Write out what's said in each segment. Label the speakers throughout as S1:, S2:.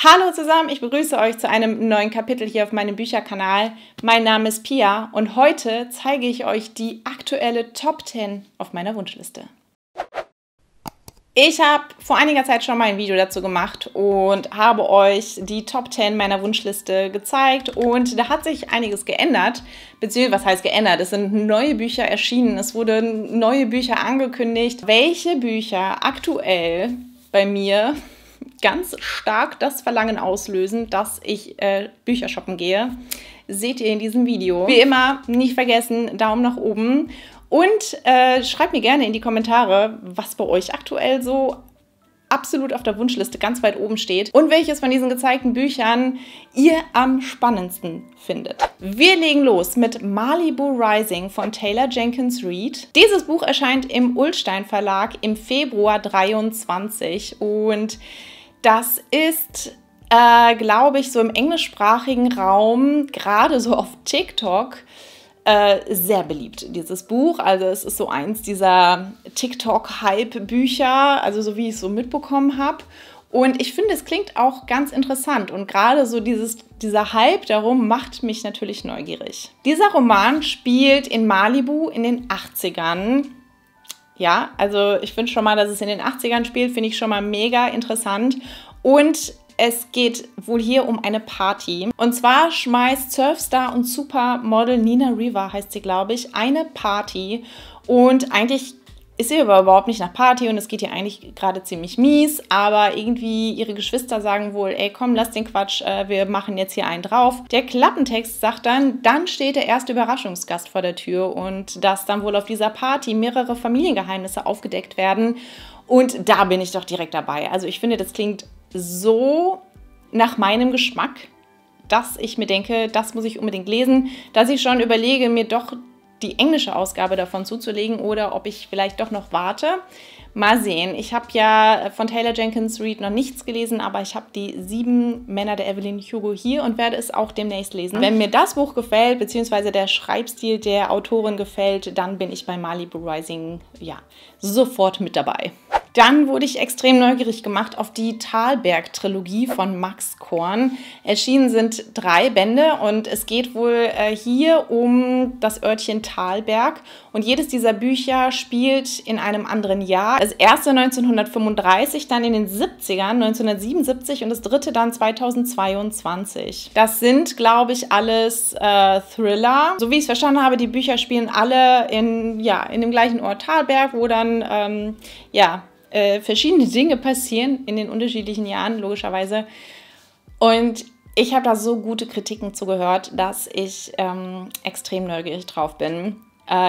S1: Hallo zusammen, ich begrüße euch zu einem neuen Kapitel hier auf meinem Bücherkanal. Mein Name ist Pia und heute zeige ich euch die aktuelle Top 10 auf meiner Wunschliste. Ich habe vor einiger Zeit schon mal ein Video dazu gemacht und habe euch die Top 10 meiner Wunschliste gezeigt und da hat sich einiges geändert, beziehungsweise was heißt geändert? Es sind neue Bücher erschienen, es wurden neue Bücher angekündigt. Welche Bücher aktuell bei mir ganz stark das Verlangen auslösen, dass ich Bücher shoppen gehe, seht ihr in diesem Video. Wie immer, nicht vergessen, Daumen nach oben und schreibt mir gerne in die Kommentare, was bei euch aktuell so absolut auf der Wunschliste ganz weit oben steht und welches von diesen gezeigten Büchern ihr am spannendsten findet. Wir legen los mit Malibu Rising von Taylor Jenkins Reid. Dieses Buch erscheint im Ullstein Verlag im Februar 2023 und das ist, glaube ich, so im englischsprachigen Raum, gerade so auf TikTok, sehr beliebt, dieses Buch. Also es ist so eins dieser TikTok-Hype-Bücher, also so wie ich es so mitbekommen habe. Und ich finde, es klingt auch ganz interessant und gerade so dieser Hype darum macht mich natürlich neugierig. Dieser Roman spielt in Malibu in den 80ern. Ja, also ich finde schon mal, dass es in den 80ern spielt, finde ich schon mal mega interessant. Und es geht wohl hier um eine Party. Und zwar schmeißt Surfstar und Supermodel Nina Riva, heißt sie, glaube ich, eine Party. Und eigentlich ist sie aber überhaupt nicht nach Party und es geht ihr eigentlich gerade ziemlich mies. Aber irgendwie ihre Geschwister sagen wohl, ey komm, lass den Quatsch, wir machen jetzt hier einen drauf. Der Klappentext sagt dann steht der erste Überraschungsgast vor der Tür und dass dann wohl auf dieser Party mehrere Familiengeheimnisse aufgedeckt werden. Und da bin ich doch direkt dabei. Also ich finde, das klingt so nach meinem Geschmack, dass ich mir denke, das muss ich unbedingt lesen, dass ich schon überlege, mir doch die englische Ausgabe davon zuzulegen oder ob ich vielleicht doch noch warte. Mal sehen. Ich habe ja von Taylor Jenkins Reid noch nichts gelesen, aber ich habe die 7 Männer der Evelyn Hugo hier und werde es auch demnächst lesen. Wenn mir das Buch gefällt, beziehungsweise der Schreibstil der Autorin gefällt, dann bin ich bei Malibu Rising ja sofort mit dabei. Dann wurde ich extrem neugierig gemacht auf die Thalberg-Trilogie von Max Korn. Erschienen sind 3 Bände und es geht wohl hier um das Örtchen Thalberg. Und jedes dieser Bücher spielt in einem anderen Jahr. Das erste 1935, dann in den 70ern, 1977 und das dritte dann 2022. Das sind, glaube ich, alles Thriller. So wie ich es verstanden habe, die Bücher spielen alle in dem gleichen Ort Thalberg, wo dann, verschiedene Dinge passieren in den unterschiedlichen Jahren, logischerweise. Und ich habe da so gute Kritiken zugehört, dass ich extrem neugierig drauf bin.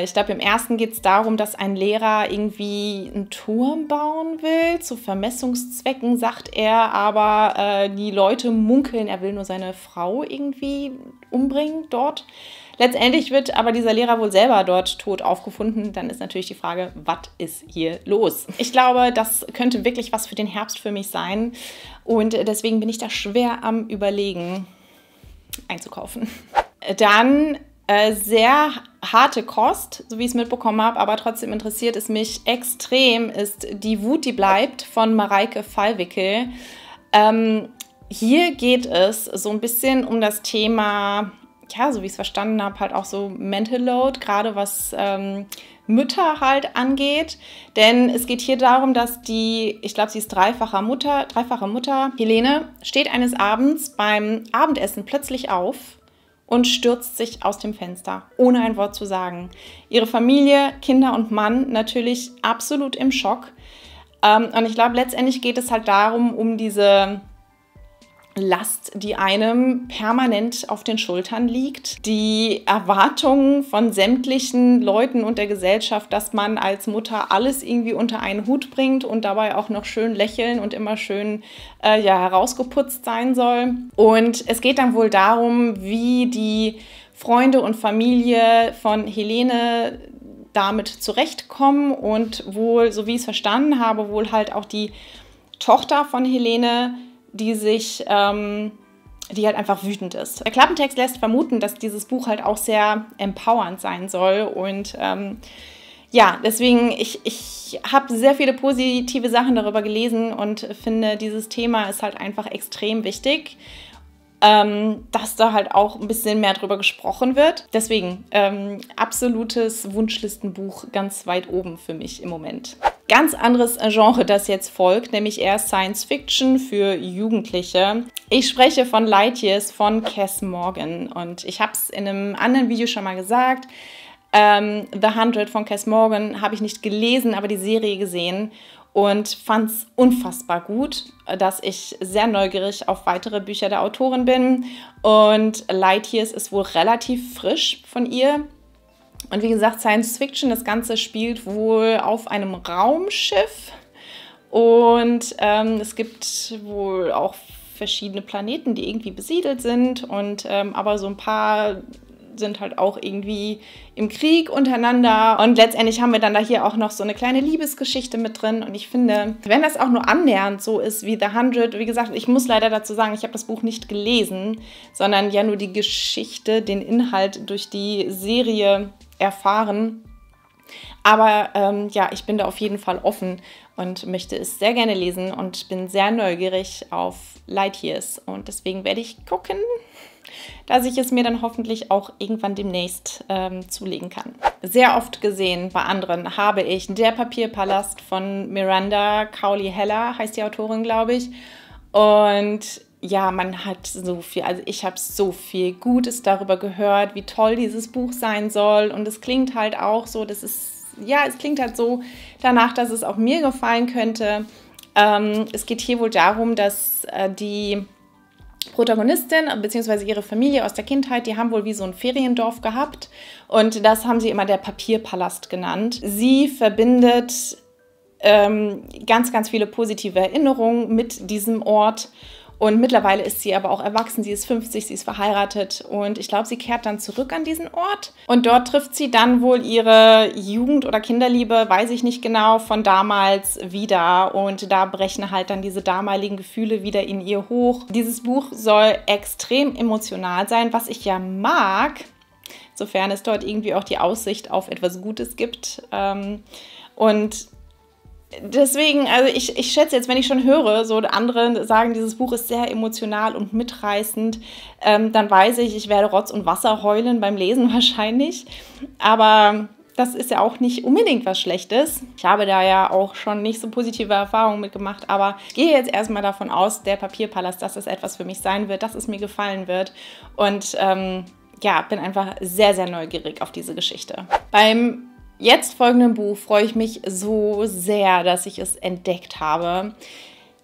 S1: Ich glaube, im ersten geht es darum, dass ein Lehrer irgendwie einen Turm bauen will. Zu Vermessungszwecken, sagt er, aber die Leute munkeln, er will nur seine Frau irgendwie umbringen dort. Letztendlich wird aber dieser Lehrer wohl selber dort tot aufgefunden. Dann ist natürlich die Frage, was ist hier los? Ich glaube, das könnte wirklich was für den Herbst für mich sein. Und deswegen bin ich da schwer am Überlegen, einzukaufen. Dann sehr harte Kost, so wie ich es mitbekommen habe, aber trotzdem interessiert es mich extrem, ist Die Wut, die bleibt von Mareike Fallwickel. Hier geht es so ein bisschen um das Thema, ja, so wie ich es verstanden habe, halt auch so Mental Load, gerade was Mütter halt angeht. Denn es geht hier darum, dass ich glaube, sie ist dreifache Mutter, Helene, steht eines Abends beim Abendessen plötzlich auf und stürzt sich aus dem Fenster, ohne ein Wort zu sagen. Ihre Familie, Kinder und Mann natürlich absolut im Schock. Und ich glaube, letztendlich geht es halt darum, um diese Last, die einem permanent auf den Schultern liegt. Die Erwartungen von sämtlichen Leuten und der Gesellschaft, dass man als Mutter alles irgendwie unter einen Hut bringt und dabei auch noch schön lächeln und immer schön herausgeputzt sein soll. Und es geht dann wohl darum, wie die Freunde und Familie von Helene damit zurechtkommen und wohl, so wie ich es verstanden habe, wohl halt auch die Tochter von Helene, die halt einfach wütend ist. Der Klappentext lässt vermuten, dass dieses Buch halt auch sehr empowernd sein soll und ja, deswegen, ich ich habe sehr viele positive Sachen darüber gelesen und finde, dieses Thema ist halt einfach extrem wichtig, dass da halt auch ein bisschen mehr drüber gesprochen wird. Deswegen absolutes Wunschlistenbuch ganz weit oben für mich im Moment. Ganz anderes Genre, das jetzt folgt, nämlich eher Science Fiction für Jugendliche. Ich spreche von Light Years von Cass Morgan und ich habe es in einem anderen Video schon mal gesagt. The 100 von Cass Morgan habe ich nicht gelesen, aber die Serie gesehen und fand es unfassbar gut, dass ich sehr neugierig auf weitere Bücher der Autorin bin. Und Light Years ist wohl relativ frisch von ihr. Und wie gesagt, Science Fiction, das Ganze spielt wohl auf einem Raumschiff. Und es gibt wohl auch verschiedene Planeten, die irgendwie besiedelt sind. Und aber so ein paar sind halt auch irgendwie im Krieg untereinander. Und letztendlich haben wir dann da hier auch noch so eine kleine Liebesgeschichte mit drin. Und ich finde, wenn das auch nur annähernd so ist wie The 100, wie gesagt, ich muss leider dazu sagen, ich habe das Buch nicht gelesen, sondern ja nur die Geschichte, den Inhalt durch die Serie erfahren. Aber ja, ich bin da auf jeden Fall offen und möchte es sehr gerne lesen und bin sehr neugierig auf Light Years. Und deswegen werde ich gucken, dass ich es mir dann hoffentlich auch irgendwann demnächst zulegen kann. Sehr oft gesehen bei anderen habe ich Der Papierpalast von Miranda Cowley Heller, heißt die Autorin, glaube ich. Und ja, man hat so viel, also ich habe so viel Gutes darüber gehört, wie toll dieses Buch sein soll. Und es klingt halt auch so, es klingt halt so danach, dass es auch mir gefallen könnte. Es geht hier wohl darum, dass die Protagonistin bzw. ihre Familie aus der Kindheit, die haben wohl wie so ein Feriendorf gehabt und das haben sie immer der Papierpalast genannt. Sie verbindet ganz, ganz viele positive Erinnerungen mit diesem Ort und mittlerweile ist sie aber auch erwachsen, sie ist 50, sie ist verheiratet und ich glaube, sie kehrt dann zurück an diesen Ort und dort trifft sie dann wohl ihre Jugend- oder Kinderliebe, weiß ich nicht genau, von damals wieder und da brechen halt dann diese damaligen Gefühle wieder in ihr hoch. Dieses Buch soll extrem emotional sein, was ich ja mag, sofern es dort irgendwie auch die Aussicht auf etwas Gutes gibt und deswegen, also ich schätze jetzt, wenn ich schon höre, so andere sagen, dieses Buch ist sehr emotional und mitreißend, dann weiß ich werde Rotz und Wasser heulen beim Lesen wahrscheinlich. Aber das ist ja auch nicht unbedingt was Schlechtes. Ich habe da ja auch schon nicht so positive Erfahrungen mitgemacht, aber ich gehe jetzt erstmal davon aus, Der Papierpalast, dass es etwas für mich sein wird, dass es mir gefallen wird. Und ja, bin einfach sehr, sehr neugierig auf diese Geschichte. Beim jetzt folgenden Buch freue ich mich so sehr, dass ich es entdeckt habe.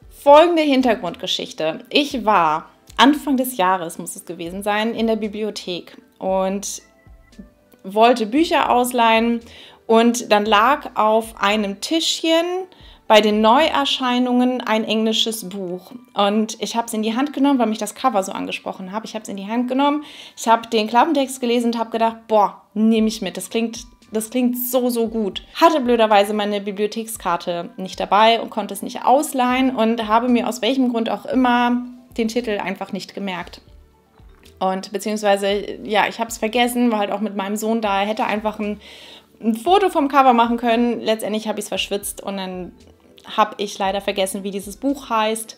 S1: Folgende Hintergrundgeschichte. Ich war Anfang des Jahres, muss es gewesen sein, in der Bibliothek und wollte Bücher ausleihen und dann lag auf einem Tischchen bei den Neuerscheinungen ein englisches Buch. Und ich habe es in die Hand genommen, weil mich das Cover so angesprochen hat. Ich habe es in die Hand genommen, ich habe den Klappentext gelesen und habe gedacht, boah, nehme ich mit, das klingt so, so gut. Hatte blöderweise meine Bibliothekskarte nicht dabei und konnte es nicht ausleihen und habe mir aus welchem Grund auch immer den Titel einfach nicht gemerkt. Und beziehungsweise, ja, ich habe es vergessen, war halt auch mit meinem Sohn da, er hätte einfach ein Foto vom Cover machen können. Letztendlich habe ich es verschwitzt und dann habe ich leider vergessen, wie dieses Buch heißt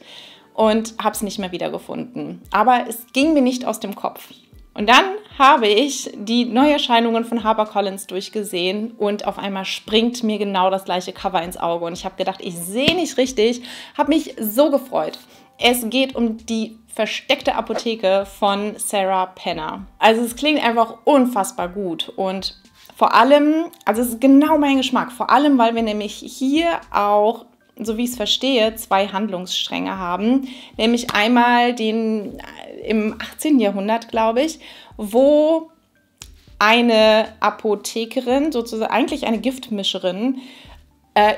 S1: und habe es nicht mehr wiedergefunden. Aber es ging mir nicht aus dem Kopf. Und dann habe ich die Neuerscheinungen von HarperCollins durchgesehen und auf einmal springt mir genau das gleiche Cover ins Auge. Und ich habe gedacht, ich sehe nicht richtig, habe mich so gefreut. Es geht um die versteckte Apotheke von Sarah Penner. Also es klingt einfach unfassbar gut und vor allem, also es ist genau mein Geschmack, vor allem, weil wir nämlich hier auch, so wie ich es verstehe, zwei Handlungsstränge haben. Nämlich einmal den im 18. Jahrhundert, glaube ich, wo eine Apothekerin, sozusagen eigentlich eine Giftmischerin,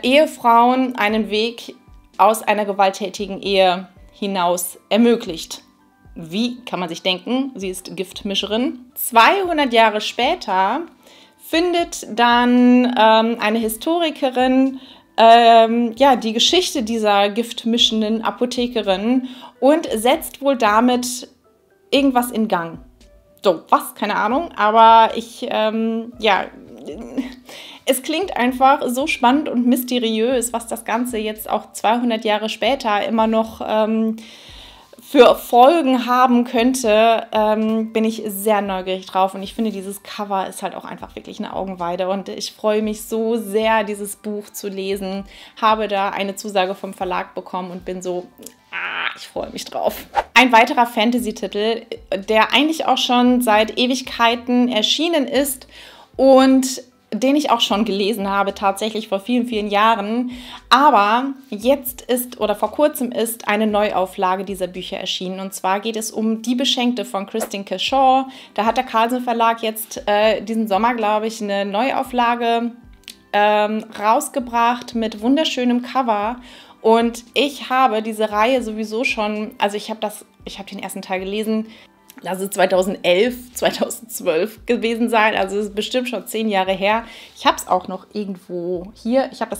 S1: Ehefrauen einen Weg aus einer gewalttätigen Ehe hinaus ermöglicht. Wie kann man sich denken? Sie ist Giftmischerin. 200 Jahre später findet dann eine Historikerin die Geschichte dieser giftmischenden Apothekerin und setzt wohl damit irgendwas in Gang. So, was? Keine Ahnung, aber Es klingt einfach so spannend und mysteriös, was das Ganze jetzt auch 200 Jahre später immer noch für Folgen haben könnte, bin ich sehr neugierig drauf. Und ich finde, dieses Cover ist halt auch einfach wirklich eine Augenweide. Und ich freue mich so sehr, dieses Buch zu lesen. Habe da eine Zusage vom Verlag bekommen und bin so, ich freue mich drauf. Ein weiterer Fantasy-Titel, der eigentlich auch schon seit Ewigkeiten erschienen ist und den ich auch schon gelesen habe, tatsächlich vor vielen, vielen Jahren. Aber jetzt ist, oder vor kurzem ist, eine Neuauflage dieser Bücher erschienen. Und zwar geht es um Die Beschenkte von Kristin Keshore. Da hat der Carlsen Verlag jetzt diesen Sommer, glaube ich, eine Neuauflage rausgebracht mit wunderschönem Cover. Und ich habe diese Reihe sowieso schon, also ich habe den ersten Teil gelesen, lass es 2011, 2012 gewesen sein, also es ist bestimmt schon 10 Jahre her. Ich habe es auch noch irgendwo hier, ich habe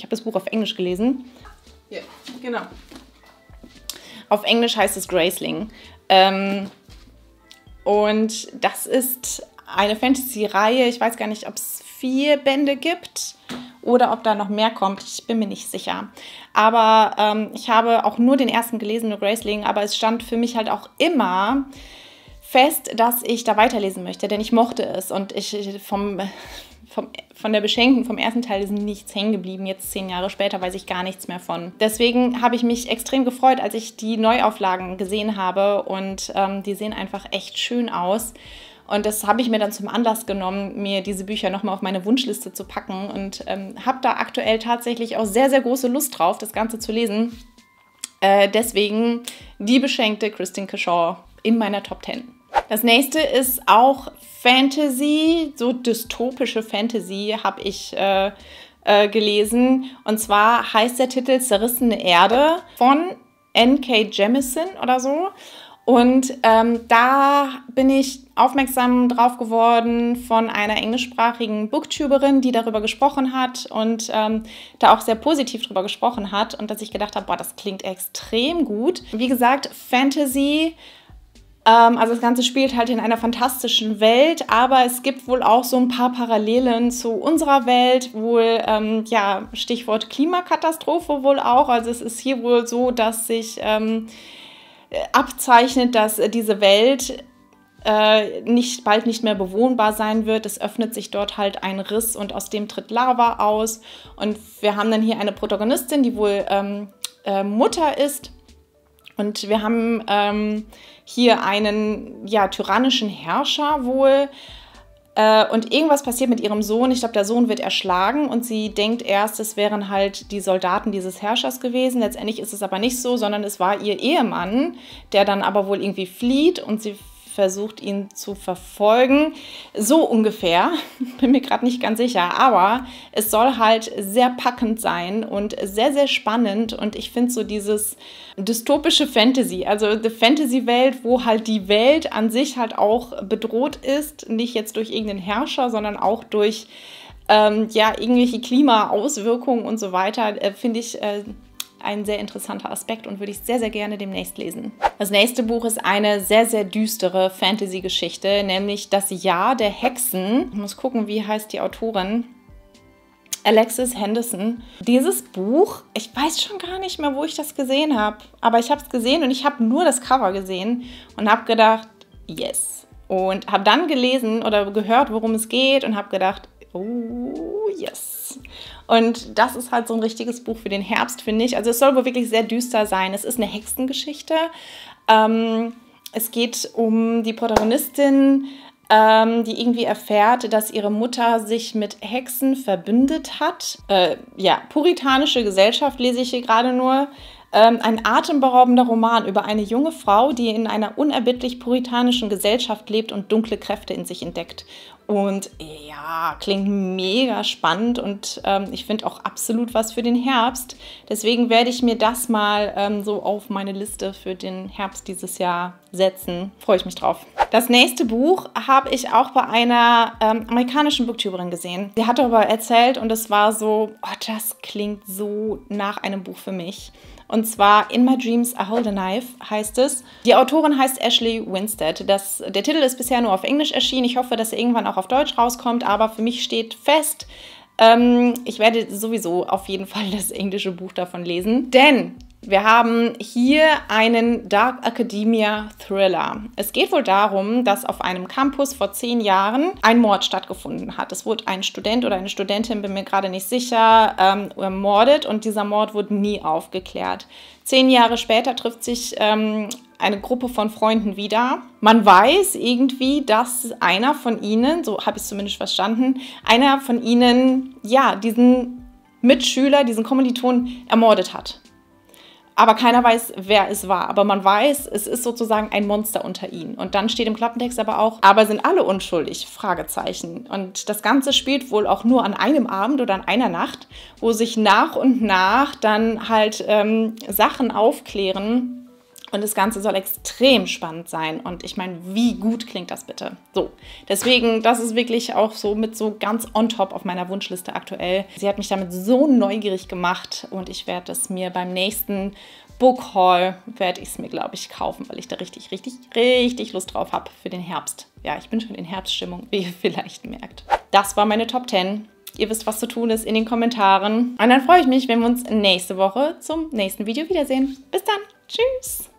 S1: das Buch auf Englisch gelesen. Ja, genau. Auf Englisch heißt es Graceling. Und das ist eine Fantasy-Reihe, ich weiß gar nicht, ob es 4 Bände gibt oder ob da noch mehr kommt, ich bin mir nicht sicher. Aber ich habe auch nur den ersten gelesen, nur Graceling, aber es stand für mich halt auch immer fest, dass ich da weiterlesen möchte, denn ich mochte es und von der Beschenkten, vom ersten Teil ist nichts hängen geblieben. Jetzt 10 Jahre später weiß ich gar nichts mehr von. Deswegen habe ich mich extrem gefreut, als ich die Neuauflagen gesehen habe und die sehen einfach echt schön aus. Und das habe ich mir dann zum Anlass genommen, mir diese Bücher nochmal auf meine Wunschliste zu packen und habe da aktuell tatsächlich auch sehr, sehr große Lust drauf, das Ganze zu lesen. Deswegen Die Beschenkte Kristin Keshore in meiner Top 10. Das nächste ist auch Fantasy, so dystopische Fantasy habe ich gelesen. Und zwar heißt der Titel Zerrissene Erde von N.K. Jemisin oder so. Und da bin ich aufmerksam drauf geworden von einer englischsprachigen Booktuberin, die darüber gesprochen hat und da auch sehr positiv darüber gesprochen hat. Und dass ich gedacht habe, boah, das klingt extrem gut. Wie gesagt, Fantasy, also das Ganze spielt halt in einer fantastischen Welt, aber es gibt wohl auch so ein paar Parallelen zu unserer Welt, wohl, ja, Stichwort Klimakatastrophe wohl auch. Also es ist hier wohl so, dass sich abzeichnet, dass diese Welt bald nicht mehr bewohnbar sein wird. Es öffnet sich dort halt ein Riss und aus dem tritt Lava aus. Und wir haben dann hier eine Protagonistin, die wohl Mutter ist. Und wir haben hier einen tyrannischen Herrscher wohl. Und irgendwas passiert mit ihrem Sohn. Ich glaube, der Sohn wird erschlagen und sie denkt erst, es wären halt die Soldaten dieses Herrschers gewesen. Letztendlich ist es aber nicht so, sondern es war ihr Ehemann, der dann aber wohl irgendwie flieht und sie versucht, ihn zu verfolgen. So ungefähr, bin mir gerade nicht ganz sicher, aber es soll halt sehr packend sein und sehr, sehr spannend und ich finde so dieses dystopische Fantasy, also eine Fantasy-Welt, wo halt die Welt an sich halt auch bedroht ist, nicht jetzt durch irgendeinen Herrscher, sondern auch durch irgendwelche Klimaauswirkungen und so weiter, finde ich ein sehr interessanter Aspekt und würde ich sehr, sehr gerne demnächst lesen. Das nächste Buch ist eine sehr, sehr düstere Fantasy-Geschichte, nämlich Das Jahr der Hexen. Ich muss gucken, wie heißt die Autorin? Alexis Henderson. Dieses Buch, ich weiß schon gar nicht mehr, wo ich das gesehen habe, aber ich habe es gesehen und ich habe nur das Cover gesehen und habe gedacht, yes. Und habe dann gelesen oder gehört, worum es geht und habe gedacht, oh, yes. Und das ist halt so ein richtiges Buch für den Herbst, finde ich. Also es soll wohl wirklich sehr düster sein. Es ist eine Hexengeschichte. Es geht um die Protagonistin, die irgendwie erfährt, dass ihre Mutter sich mit Hexen verbündet hat. Puritanische Gesellschaft lese ich hier gerade nur. Ein atemberaubender Roman über eine junge Frau, die in einer unerbittlich puritanischen Gesellschaft lebt und dunkle Kräfte in sich entdeckt. Und ja, klingt mega spannend und ich finde auch absolut was für den Herbst. Deswegen werde ich mir das mal so auf meine Liste für den Herbst dieses Jahr setzen. Freue ich mich drauf. Das nächste Buch habe ich auch bei einer amerikanischen Booktuberin gesehen. Sie hat darüber erzählt und es war so, oh, das klingt so nach einem Buch für mich. Und zwar In My Dreams I Hold a Knife heißt es. Die Autorin heißt Ashley Winstead. Der Titel ist bisher nur auf Englisch erschienen. Ich hoffe, dass er irgendwann auch auf Deutsch rauskommt, aber für mich steht fest, ich werde sowieso auf jeden Fall das englische Buch davon lesen, denn wir haben hier einen Dark Academia Thriller. Es geht wohl darum, dass auf einem Campus vor 10 Jahren ein Mord stattgefunden hat. Es wurde ein Student oder eine Studentin, bin mir gerade nicht sicher, ermordet und dieser Mord wurde nie aufgeklärt. 10 Jahre später trifft sich eine Gruppe von Freunden wieder. Man weiß irgendwie, dass einer von ihnen, so habe ich es zumindest verstanden, einer von ihnen, ja, diesen Mitschüler, diesen Kommiliton ermordet hat. Aber keiner weiß, wer es war. Aber man weiß, es ist sozusagen ein Monster unter ihnen. Und dann steht im Klappentext aber auch, aber sind alle unschuldig? Fragezeichen. Und das Ganze spielt wohl auch nur an einem Abend oder an einer Nacht, wo sich nach und nach dann halt Sachen aufklären. Und das Ganze soll extrem spannend sein. Und ich meine, wie gut klingt das bitte? So, deswegen, das ist wirklich auch so mit so ganz on top auf meiner Wunschliste aktuell. Sie hat mich damit so neugierig gemacht und ich werde es mir beim nächsten Book Haul, werde ich es mir, glaube ich, kaufen, weil ich da richtig, richtig, richtig Lust drauf habe für den Herbst. Ja, ich bin schon in Herbststimmung, wie ihr vielleicht merkt. Das war meine Top 10. Ihr wisst, was zu tun ist in den Kommentaren. Und dann freue ich mich, wenn wir uns nächste Woche zum nächsten Video wiedersehen. Bis dann. Tschüss.